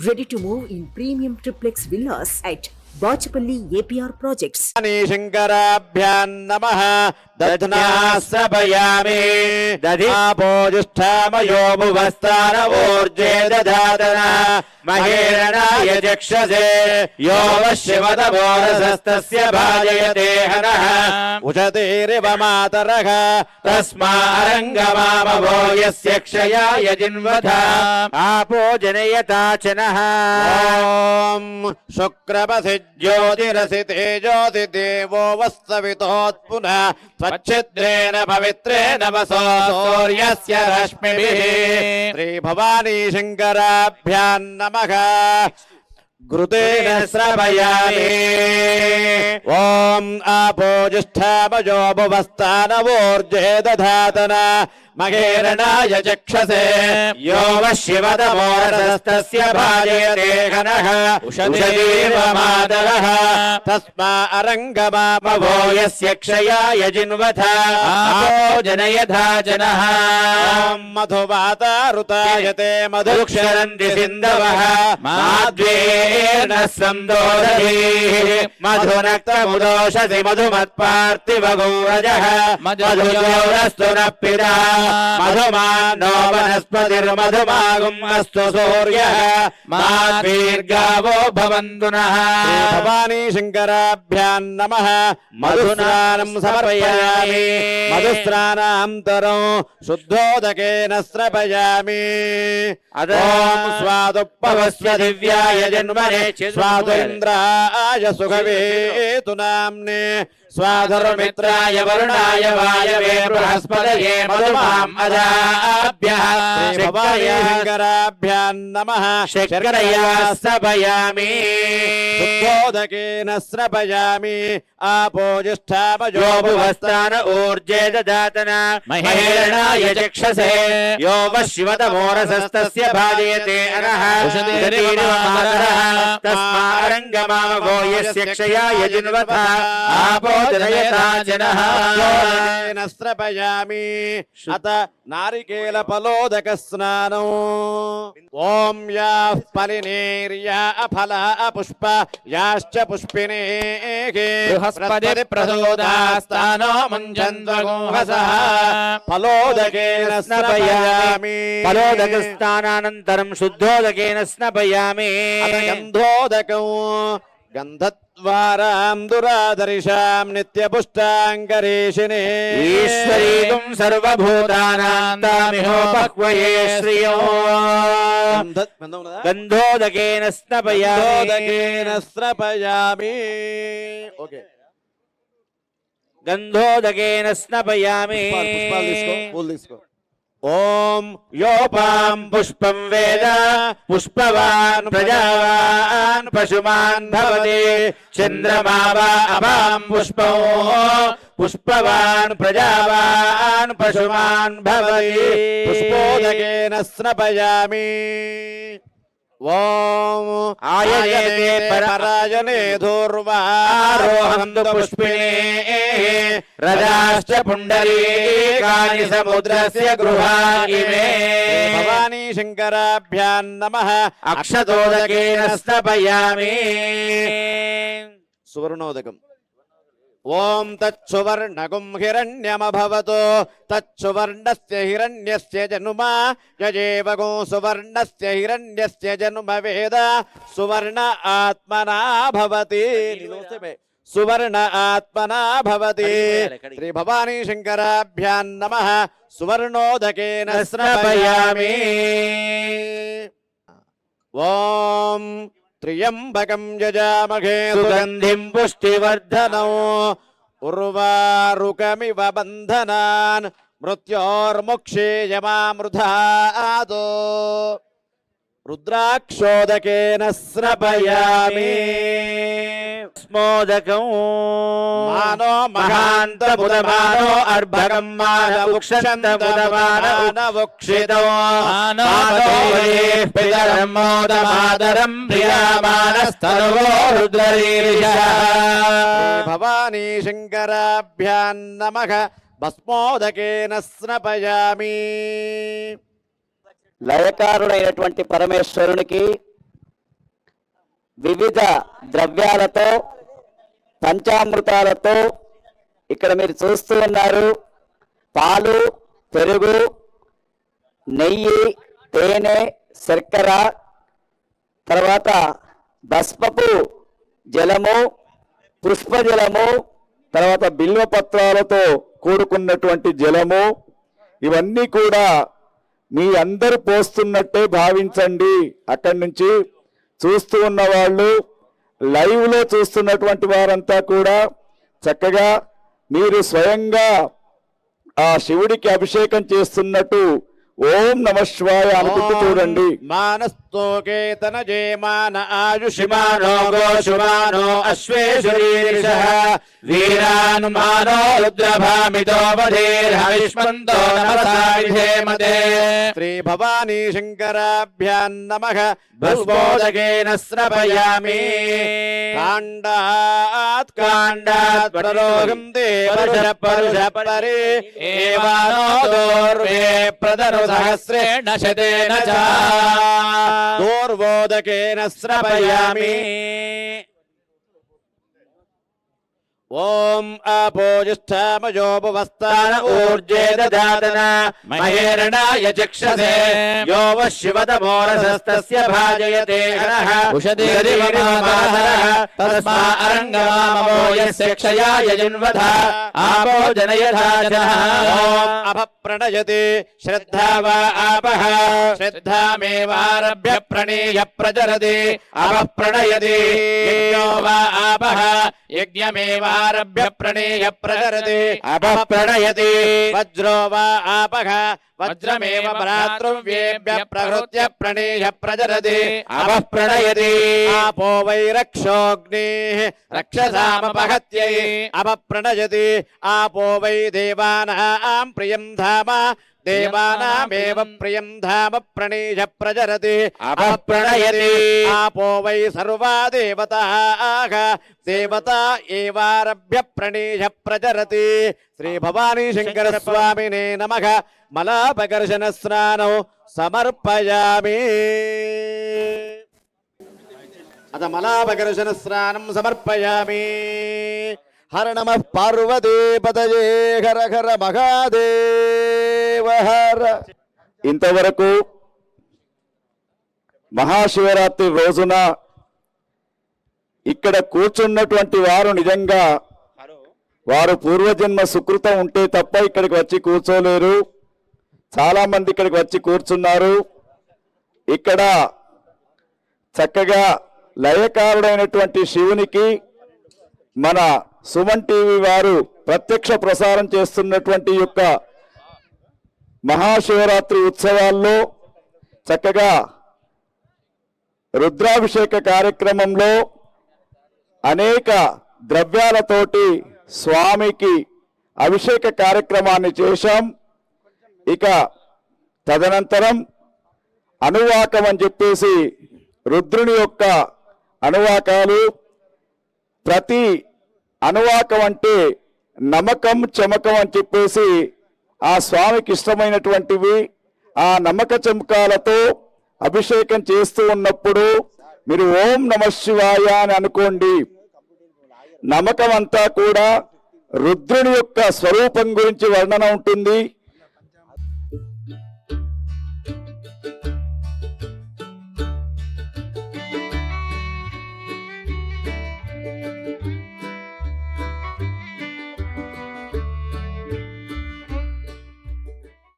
Ready to move in premium triplex villas at Bachapalli APR Projects. शंकराभ्यां नमः दध्नाश्रपयामि दधिमापोजुष्ठामयो भुवस्तानवोर्जे दधातना महेरणाय चक्षसे यो वश्यवतमोरसस्तस्य भाजयते हनः उशतेरिव मातरः तस्मारङ्गमामभो यस्य क्षयाय जिन्वथा आपो जनयताचनः ॐ शुक्रपसि ज्योतिरसि तेजोसि देवो वस्तवितोत्पुनः स्वच्छिद्रेण पवित्रेण वसो सूर्यस्य रश्मिभिः श्रीभवानी शङ्कराभ्यां नमः घृतेन श्रवयामि ॐ आपो ज्येष्ठामयो भुवस्तानवोर्जे दधातना महेरणाय चक्षसे यो वश्यवतमोरसस्तस्य भाजयते हनः उषतीव मातरः तस्मा अरङ्गमापवो यस्य क्षयाय जिन्वथा आपो जनयथा जनः ॐ मधुवातारुतायते मधुक्षरन्ति सिन्धवः माध्वेन सन्दोदधीः मधुनक्तमुदोषसि मधुमत्पार्थिवगौरजः मधुजोरस्तु न पिता मधुमानो वनस्पतिर्मधुमागुम् अस्तु सूर्यः माद्वीर्गावो भवन्तु नः भवानी शङ्कराभ्यां नमः मधुस्नानं समर्पयामि मधुस्नानान्तरं शुद्धोदकेन स्रपयामि ॐ स्वादुपवस्य दिव्याय जन्मने स्वादुन्द्राय सुखवेतु नाम्ने स्वाधर्मित्राय वरुणाय वायवे बृहस्पतये मधुमाम् अदाभ्यः शङ्कराभ्यां नमः शर्करया स्रपयामि शुद्धोदकेन स्रपयामि आपो ज्येष्ठामयो भुवस्तान ऊर्जे दधातना महेरणाय चक्षसे यो वश्यवतमोरसस्तस्य भाजयते अनः तस्मारङ्गमामभो यस्य क्षयाय जिन्वथा आपो जनयता जनः स्रपयामि अत नारिकेल फलोदक स्नानो ॐ याः फलिनेर्या फला पुष्प याश्च पुष्पिनेः बृहस्पति प्रसोदास्तानो मुञ्चन्त्वगुंहसः फलोदकेन स्नपयामि फलोदक स्नानानन्तरं शुद्धोदकेन स्नपयामि गन्धोदकौ गन्धद्वारां दुरादर्शां नित्यपुष्टाङ्गरेशिने ईश्वरीं सर्वभूतानां तामिहोपक्वये श्रियो गन्धोदकेन स्नपयामि ओके गन्धोदकेन स्नपयामि ॐ योपां पुष्पं वेद पुष्पवान् प्रजावान् पशुमान् भवति चन्द्रमा वा अपां पुष्पो पुष्पवान् प्रजावान् पशुमान् भवति पुष्पोदकेन स्नपयामि ॐ आयते परायणे धूर्वारोहन्तु पुष्पिणे रजाश्च पुण्डरीकानि समुद्रस्य गृहाणि मे भवानी शङ्कराभ्यां नमः अक्षतोदकेन स्नपयामि सुवर्णोदकम् ॐ तच्छुवर्णगुं हिरण्यमभवतो तच्छुवर्णस्य हिरण्यस्य जनुमा यजेवगो सुवर्णस्य हिरण्यस्य जनुम वेद सुवर्ण आत्मना भवति सुवर्ण आत्मना भवति श्री भवानी शङ्कराभ्यां नमः सुवर्णोदकेन स्नपयामि ॐ त्र्यम्बकं यजामहे सुगन्धिं पुष्टिवर्धनौ उर्वारुकमिव बन्धनान् मृत्योर्मुक्षेयमामृधातो रुद्राक्षोदकेन स्नपयामि स्मोदकं मानो महान्तमुदमानो अर्भकं मानवुक्षन्तमुदमानवुक्षितो मानो पितरं मोदमादरं प्रियामानस्तनुवो रुद्ररीरिषः भवानी शङ्कराभ्यां नमः भस्मोदकेन स्नपयामि లయకారుడైనటువంటి పరమేశ్వరునికి వివిధ ద్రవ్యాలతో పంచామృతాలతో ఇక్కడ మీరు చూస్తూ ఉన్నారు. పాలు, పెరుగు, నెయ్యి, తేనె, శర్కర, తర్వాత భస్మపు జలము, పుష్పజలము, తర్వాత బిల్వపత్రాలతో కూడుకున్నటువంటి జలము, ఇవన్నీ కూడా మీ అందరూ పోస్తున్నట్టే భావించండి. అక్కడి నుంచి చూస్తూ ఉన్న వాళ్ళు, లైవ్ లో చూస్తున్నటువంటి వారంతా కూడా చక్కగా మీరు స్వయంగా ఆ శివుడికి అభిషేకం చేస్తున్నట్టు ఓం నమ శివాయ అనుకుంటూ చూడండి. మానస్తోకేతన జయమాన ఆయుషిమానో గోషుమానో అశ్వేశ్వరీరిషః వీరానుమానో రుద్రభామితో వధీర్హవిష్మంతో నమసాయుధేమతే. శ్రీ భవానీ శంకరాభ్యాం నమః. భస్మోదకేన స్రపయామి. కాండాత్ కాండాత్ పరలోకం తే పరుష పరుష పరే ఏవానో దోర్వే ప్రదరు సహస్రేణ శతేన చ దోర్వోదకేన స్రపయామి. ఓం ఆపోజిష్ఠామయోపవస్తాన ఊర్జే దదాతన మహేరణాయ చక్షసే యో వః శివతమోరసస్తస్య భాజయతే హరః ఉషదీరిమమాహరః తస్మా అరంగమామమో యస్య క్షయాయ జన్వధ ఆపో జనయధాజః. ఓం అభప్రణయతి శ్రద్ధా వా ఆపః శ్రద్ధామేవారభ్య ప్రణీయ ప్రచరతి అభప్రణయతి యజ్ఞో వా ఆపః యజ్ఞమేవారభ్య ప్రణీయ ప్రచరతి అభప్రణయతి. వజ్రో వా ఆపః వజ్రమేవ భ్రాతృవ్యేభ్య ప్రహృత్య ప్రణీయ ప్రచరతి అభప్రణయతి. ఆపో వై రక్షోగ్నిః రక్షసామపహత్యై అభప్రణయతి. ఆపో వై దేవానాం ప్రియం ధామ దేవానామేవ ప్రియం ధామ ప్రణీయ ప్రచరతి అభప్రణయతి. ఆపో వై సర్వా దేవతాః దేవతా ఏవారభ్య ప్రణీయ ప్రచరతి. శ్రీ భవానీ శంకర స్వామినే నమః. మలాపకర్షణ స్నానం సమర్పయామి. అత మలాపకర్షణ స్నానం సమర్పయామి. హర నమః పార్వతీపతయే హర హర మహాదేవ హర. ఇంతవరకు మహాశివరాత్రి రోజున ఇక్కడ కూర్చున్నటువంటి వారు నిజంగా వారు పూర్వజన్మ సుకృతం ఉంటే తప్ప ఇక్కడికి వచ్చి కూర్చోలేరు. చాలా మంది ఇక్కడికి వచ్చి కూర్చున్నారు. ఇక్కడ చక్కగా లయకారుడైనటువంటి శివునికి మన సుమన్ టీవీ వారు ప్రత్యక్ష ప్రసారం చేస్తున్నటువంటి యొక్క మహాశివరాత్రి ఉత్సవాల్లో చక్కగా రుద్రాభిషేక కార్యక్రమంలో అనేక ద్రవ్యాలతోటి స్వామికి అభిషేక కార్యక్రమాన్ని చేశాం. ఇక తదనంతరం అనువాకం అని చెప్పేసి రుద్రుని యొక్క అనువాకాలు. ప్రతి అనువాకం అంటే నమ్మకం చమకం అని చెప్పేసి ఆ స్వామికి ఇష్టమైనటువంటివి. ఆ నమ్మక చమకాలతో అభిషేకం చేస్తూ ఉన్నప్పుడు మీరు ఓం నమ శివాయ అని అనుకోండి. నమ్మకం అంతా కూడా రుద్రుని యొక్క స్వరూపం గురించి వర్ణన ఉంటుంది.